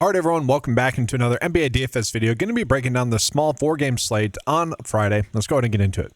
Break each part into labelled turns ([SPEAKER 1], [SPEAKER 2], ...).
[SPEAKER 1] All right, everyone, welcome back into another NBA DFS video. Going to be breaking down the small 4-game slate on Friday. Let's go ahead and get into it.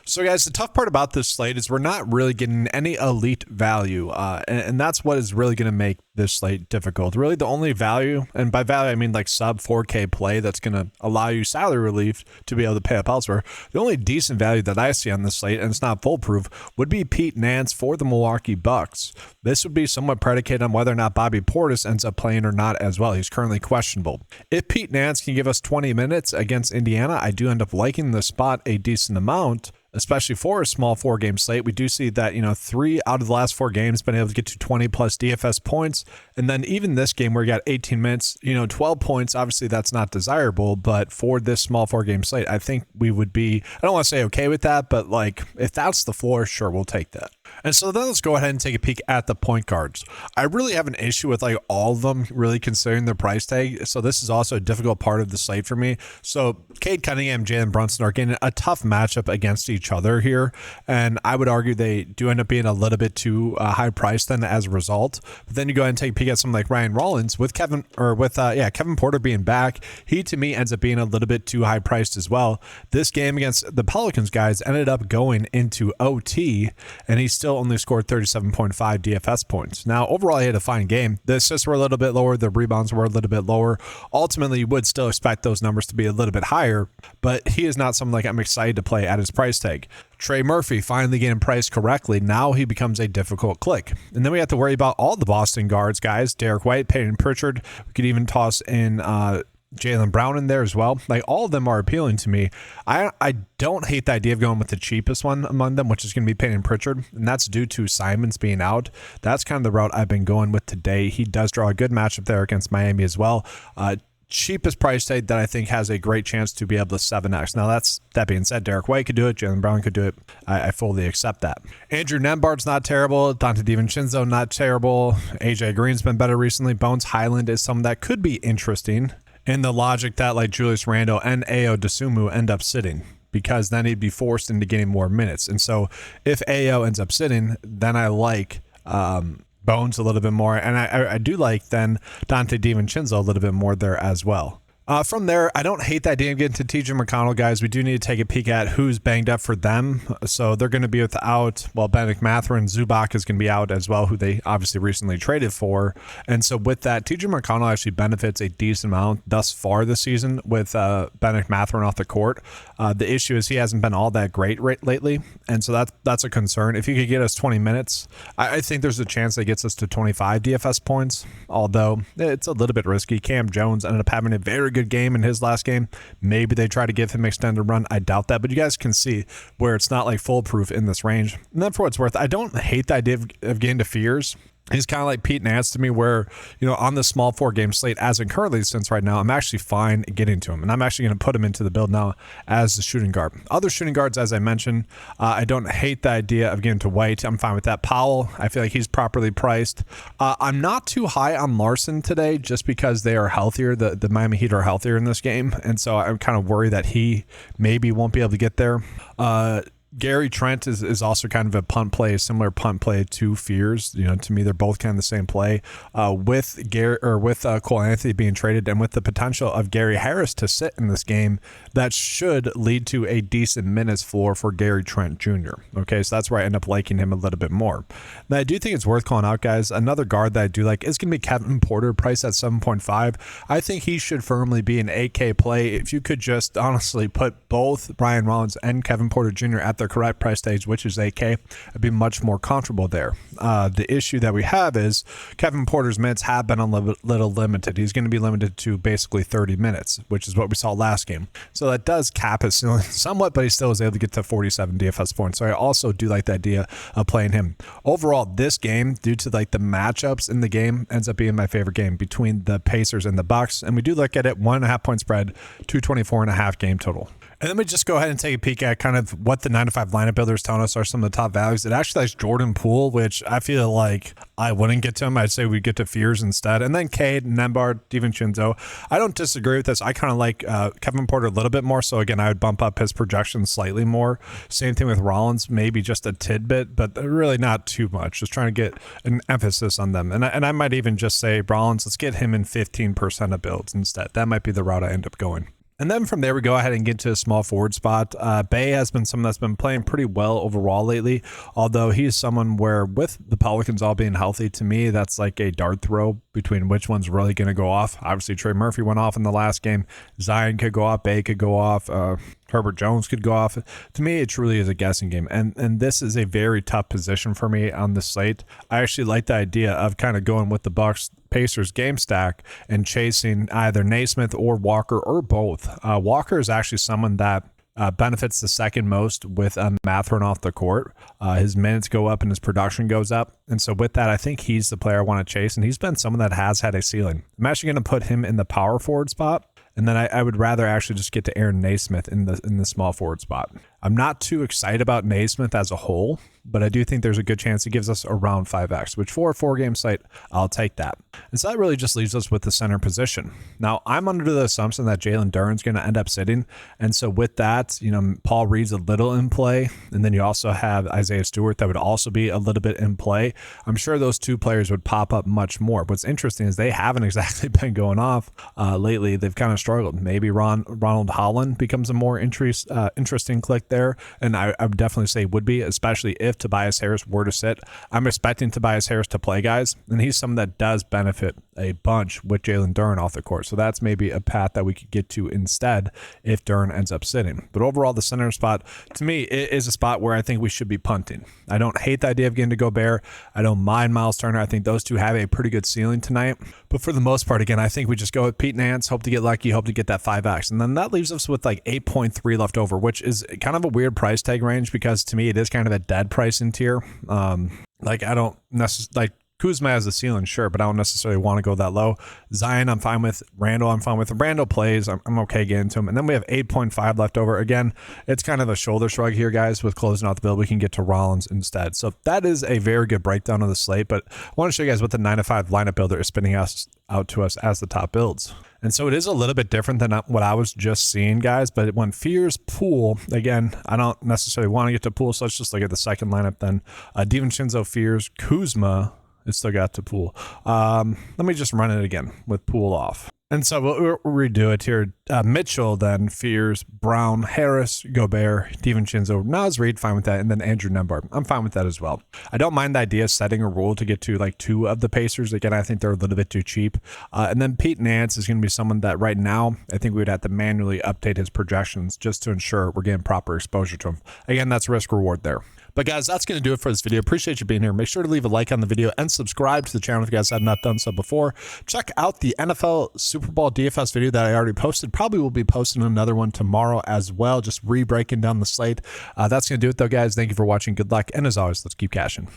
[SPEAKER 1] So guys, the tough part about this slate is we're not really getting any elite value, and that's what is really going to make this slate difficult. Really, the only value, and by value I mean like sub 4K play that's going to allow you salary relief to be able to pay up elsewhere. The only decent value that I see on this slate, and it's not foolproof, would be Pete Nance for the Milwaukee Bucks. This would be somewhat predicated on whether or not Bobby Portis ends up playing or not as well. He's currently questionable. If Pete Nance can give us 20 minutes against Indiana, I do end up liking the spot a decent amount, especially for a small 4-game slate. We do see that, 3 out of the last 4 games been able to get to 20 plus DFS points. And then even this game where you got 18 minutes, 12 points, obviously that's not desirable, but for this small 4-game slate, I think we would be, I don't want to say okay with that, but like if that's the floor, sure, we'll take that. And so then let's go ahead and take a peek at the point guards. I really have an issue with like all of them really considering their price tag. So this is also a difficult part of the slate for me. So Cade Cunningham, Jalen Brunson are getting a tough matchup against each other here. And I would argue they do end up being a little bit too high priced then as a result. But then you go ahead and take a peek at someone like Ryan Rollins with Kevin Porter being back. He to me ends up being a little bit too high priced as well. This game against the Pelicans guys ended up going into OT and he still only scored 37.5 DFS points. Now, overall, he had a fine game. The assists were a little bit lower. The rebounds were a little bit lower. Ultimately, you would still expect those numbers to be a little bit higher, but he is not someone like I'm excited to play at his price tag. Trey Murphy finally getting priced correctly. Now he becomes a difficult click. And then we have to worry about all the Boston guards, guys. Derek White, Peyton Pritchard. We could even toss in Jaylen Brown in there as well. Like all of them are appealing to me. I don't hate the idea of going with the cheapest one among them, which is going to be Peyton Pritchard, and that's due to Simons being out. That's kind of the route I've been going with today. He does draw a good matchup there against Miami as well. Cheapest price tag that I think has a great chance to be able to 7x. Now that being said, Derek White could do it, Jaylen Brown could do it. I fully accept that. Andrew Nembhard's not terrible, Dante DiVincenzo not terrible, AJ Green's been better recently. Bones Highland is someone that could be interesting in the logic that like Julius Randle and Ayo Dosunmu end up sitting, because then he'd be forced into getting more minutes. And so if Ayo ends up sitting, then I like Bones a little bit more, and I do like then Dante DiVincenzo a little bit more there as well. From there, I don't hate the idea of getting to TJ McConnell, guys. We do need to take a peek at who's banged up for them. So they're going to be without, Bennedict Mathurin. Zubac is going to be out as well, who they obviously recently traded for. And so with that, TJ McConnell actually benefits a decent amount thus far this season with Bennedict Mathurin off the court. The issue is he hasn't been all that great lately, and so that's a concern. If he could get us 20 minutes, I think there's a chance that gets us to 25 DFS points, although it's a little bit risky. Cam Jones ended up having a very good game in his last game. Maybe they try to give him extended run. I doubt that, but you guys can see where it's not like foolproof in this range. And then for what it's worth, I don't hate the idea of getting to Fears. He's kind of like Pete Nance to me where, on the small 4-game slate as it currently since right now, I'm actually fine getting to him. And I'm actually going to put him into the build now as the shooting guard. Other shooting guards, as I mentioned, I don't hate the idea of getting to White. I'm fine with that. Powell, I feel like he's properly priced. I'm not too high on Larson today just because they are healthier. The Miami Heat are healthier in this game. And so I'm kind of worried that he maybe won't be able to get there. Gary Trent is also kind of a punt play, a similar punt play to Fears. To me, they're both kind of the same play. With Cole Anthony being traded and with the potential of Gary Harris to sit in this game, that should lead to a decent minutes floor for Gary Trent Jr. Okay, so that's where I end up liking him a little bit more. Now, I do think it's worth calling out, guys. Another guard that I do like is going to be Kevin Porter, priced at 7.5. I think he should firmly be an 8K play. If you could just honestly put both Brian Rollins and Kevin Porter Jr. at their correct price stage, which is 8K, I'd be much more comfortable there. The issue that we have is Kevin Porter's minutes have been a little limited. He's going to be limited to basically 30 minutes, which is what we saw last game. So that does cap his ceiling somewhat, but he still was able to get to 47 DFS points. So I also do like the idea of playing him. Overall, this game, due to like the matchups in the game, ends up being my favorite game between the Pacers and the Bucks. And we do look at it 1.5 point spread, 224.5 game total. And then we just go ahead and take a peek at kind of what the 9 to 5 lineup builders telling us are some of the top values. It actually likes Jordan Poole, which I feel like I wouldn't get to him. I'd say we'd get to Fears instead. And then Cade, Nembhard, DiVincenzo. I don't disagree with this. I kind of like Kevin Porter a little bit more. So again, I would bump up his projection slightly more. Same thing with Rollins, maybe just a tidbit, but really not too much. Just trying to get an emphasis on them. And I might even just say Rollins, let's get him in 15% of builds instead. That might be the route I end up going. And then from there, we go ahead and get to a small forward spot. Bay has been someone that's been playing pretty well overall lately, although he's someone where with the Pelicans all being healthy, to me, that's like a dart throw between which one's really going to go off. Obviously, Trey Murphy went off in the last game. Zion could go off. Bay could go off. Herbert Jones could go off. To me, it truly is a guessing game. And this is a very tough position for me on the slate. I actually like the idea of kind of going with the Bucks Pacers game stack and chasing either Naismith or Walker or both. Walker is actually someone that benefits the second most with Mathurin off the court. His minutes go up and his production goes up. And so with that, I think he's the player I want to chase. And he's been someone that has had a ceiling. I'm actually going to put him in the power forward spot. And then I would rather actually just get to Aaron Naismith in the small forward spot. I'm not too excited about Naismith as a whole, but I do think there's a good chance he gives us around 5x, which for a 4-game slate, I'll take that. And so that really just leaves us with the center position. Now, I'm under the assumption that Jalen Duren's going to end up sitting. And so with that, Paul Reed's a little in play. And then you also have Isaiah Stewart that would also be a little bit in play. I'm sure those two players would pop up much more. What's interesting is they haven't exactly been going off lately. They've kind of struggled. Maybe Ronald Holland becomes a more interesting click there. And I would definitely say would be, especially if Tobias Harris were to sit. I'm expecting Tobias Harris to play, guys, and he's someone that does benefit a bunch with Jalen Duren off the court. So that's maybe a path that we could get to instead if Duren ends up sitting. But overall, the center spot, to me, is a spot where I think we should be punting. I don't hate the idea of getting to Gobert. I don't mind Miles Turner. I think those two have a pretty good ceiling tonight. But for the most part, again, I think we just go with Pete Nance, hope to get lucky, hope to get that 5x. And then that leaves us with like 8.3 left over, which is kind of a weird price tag range because to me, it is kind of a dead pricing tier. I don't necessarily, Kuzma has a ceiling, sure, but I don't necessarily want to go that low. Zion, I'm fine with. Randall, I'm fine with. Randall plays, I'm okay getting to him. And then we have 8.5 left over. Again, it's kind of a shoulder shrug here, guys, with closing out the build. We can get to Rollins instead. So that is a very good breakdown of the slate, but I want to show you guys what the 9 to 5 lineup builder is spinning out to us as the top builds. And so it is a little bit different than what I was just seeing, guys, but when Fears, Poole, again, I don't necessarily want to get to Poole, so let's just look at the second lineup then. DiVincenzo, Fears, Kuzma, it's still got to Poole. Let me just run it again with Poole off. And so we'll redo it here. Mitchell, then Fears, Brown, Harris, Gobert, DiVincenzo, Naz Reid, fine with that, and then Andrew Nembhard. I'm fine with that as well. I don't mind the idea of setting a rule to get to like 2 of the Pacers. Again, I think they're a little bit too cheap. And then Pete Nance is going to be someone that right now I think we would have to manually update his projections just to ensure we're getting proper exposure to him. Again, that's risk reward there. But guys, that's going to do it for this video. Appreciate you being here. Make sure to leave a like on the video and subscribe to the channel if you guys have not done so before. Check out the NFL Super Bowl DFS video that I already posted. Probably will be posting another one tomorrow as well, just re-breaking down the slate. That's going to do it though, guys. Thank you for watching. Good luck. And as always, let's keep cashing.